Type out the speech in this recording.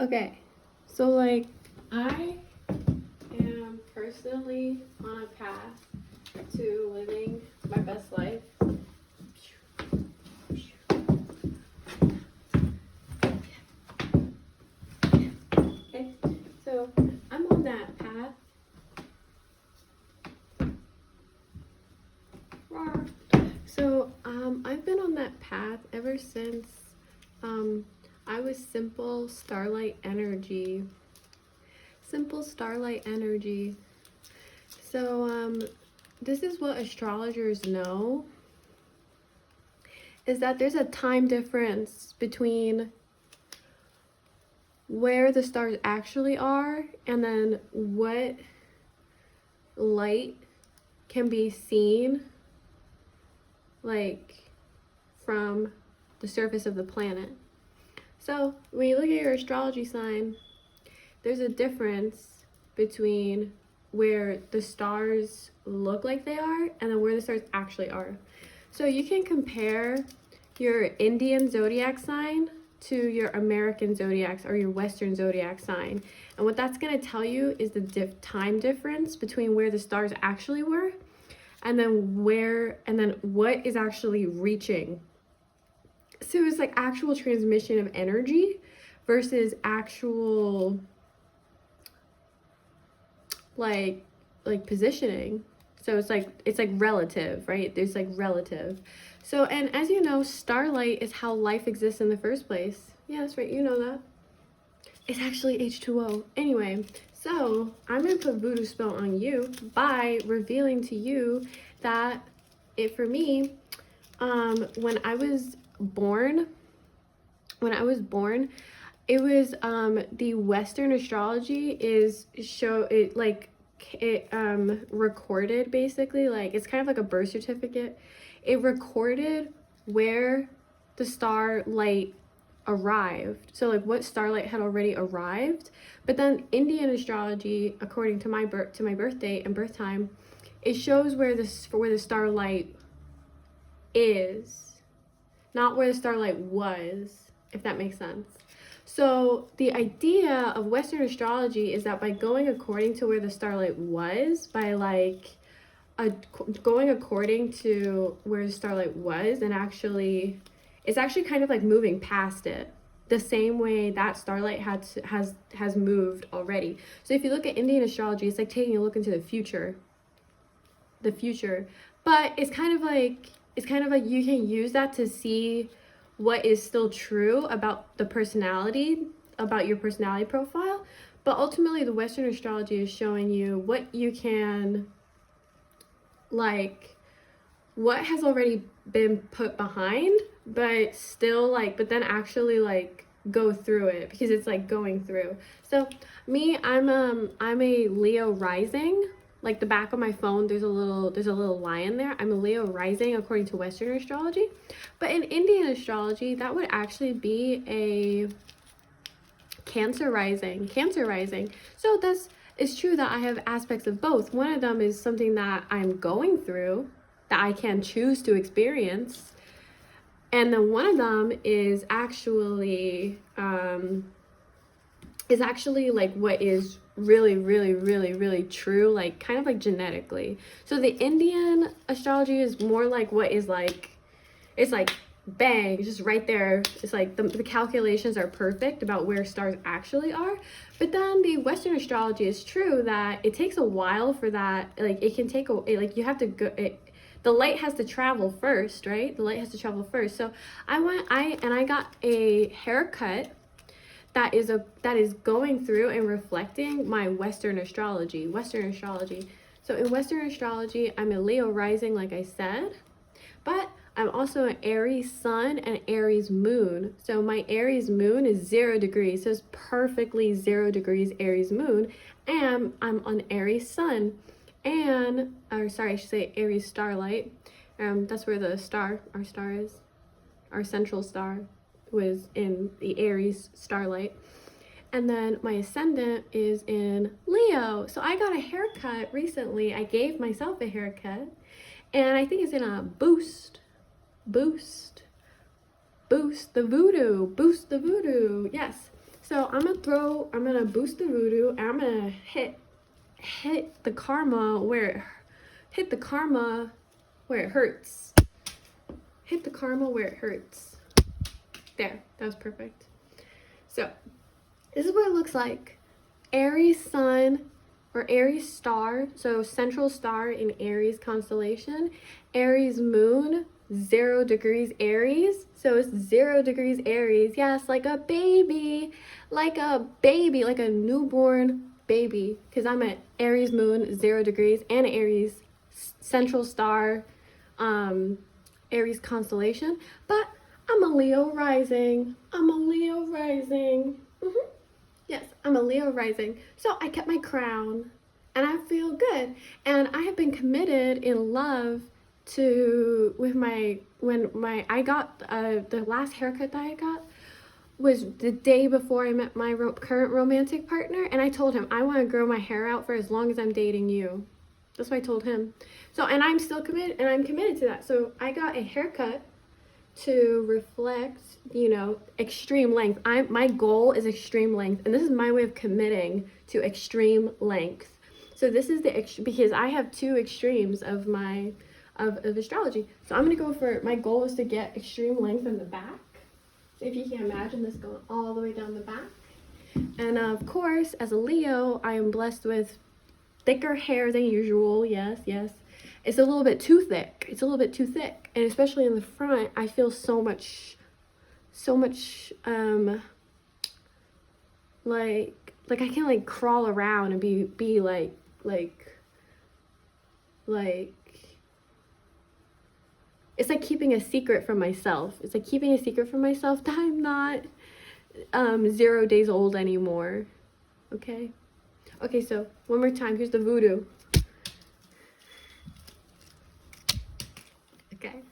Okay, so like I am personally on a path to living my best life. Okay, so I'm on that path. So I've been on that path ever since I was simple starlight energy. Simple starlight energy. So this is what astrologers know, is that there's a time difference between where the stars actually are and then what light can be seen like from the surface of the planet. So when you look at your astrology sign, there's a difference between where the stars look like they are and then where the stars actually are. So you can compare your Indian zodiac sign to your American zodiac or your Western zodiac sign. And what that's going to tell you is the time difference between where the stars actually were and then what is actually reaching. So it's like actual transmission of energy versus actual like positioning. So it's like relative, right? There's like relative. So, and as you know, starlight is how life exists in the first place. Yeah, that's right, you know that. It's actually H2O. Anyway, so I'm gonna put voodoo spell on you by revealing to you that for me, when I was born, it was the Western astrology recorded basically, like it's kind of like a birth certificate. It recorded where the starlight arrived, so like what starlight had already arrived. But then Indian astrology, according to my birth date and birth time, it shows where the starlight is, not where the starlight was, if that makes sense. So the idea of Western astrology is that by going according to where the starlight was, by going according to where the starlight was, and it's actually kind of like moving past it, the same way that starlight has moved already. So if you look at Indian astrology, it's like taking a look into the future. But it's kind of like you can use that to see what is still true about the personality, about your personality profile. But ultimately, the Western astrology is showing you what you can, like, what has already been put behind, but then actually like go through it, because it's like going through. So me, I'm a Leo rising. Like the back of my phone, there's a little lion there. I'm a Leo rising according to Western astrology. But in Indian astrology, that would actually be a Cancer rising. So it's true that I have aspects of both. One of them is something that I'm going through that I can choose to experience. And then one of them is actually like what is really, really, really, really true, like kind of like genetically. So the Indian astrology is more like what is like, it's like bang, it's just right there. It's like the calculations are perfect about where stars actually are. But then the Western astrology is true that it takes a while for that, like it can take you have to go, the light has to travel first, right? The light has to travel first. So I got a haircut that is going through and reflecting my Western astrology. So in Western astrology, I'm a Leo rising, like I said, but I'm also an Aries sun and Aries moon. So my Aries moon is 0 degrees. So it's perfectly 0 degrees Aries moon. And I'm an Aries sun. I should say Aries starlight. That's where our star is. Our central star was in the Aries starlight. And then my ascendant is in Leo. So I got a haircut recently. I gave myself a haircut. And I think it's in a boost the voodoo. Yes. So I'm gonna boost the voodoo, and I'm gonna hit the karma where it hurts. Hit the karma where it hurts. There, that was perfect. So this is what it looks like. Aries sun or Aries star, so central star in Aries constellation. Aries moon, 0 degrees Aries. So it's 0 degrees Aries. Yes, like a baby, like a newborn baby. Because I'm an Aries moon, 0 degrees, and Aries central star, Aries constellation. But I'm a Leo rising. Yes, I'm a Leo rising. So I kept my crown and I feel good. And I have been committed in love to the last haircut that I got was the day before I met my current romantic partner, and I told him I want to grow my hair out for as long as I'm dating you. That's what I told him. So, and I'm still committed, and I'm committed to that. So I got a haircut to reflect, extreme length. My goal is extreme length, and this is my way of committing to extreme length. So this is because I have 2 extremes of astrology. So I'm gonna go for, my goal is to get extreme length in the back. So if you can imagine this going all the way down the back. And of course, as a Leo, I am blessed with thicker hair than usual. Yes. It's a little bit too thick. And especially in the front, I feel so much, like I can like crawl around and be like, it's like keeping a secret from myself. It's like keeping a secret from myself that I'm not 0 days old anymore. Okay, so one more time. Here's the voodoo. Okay,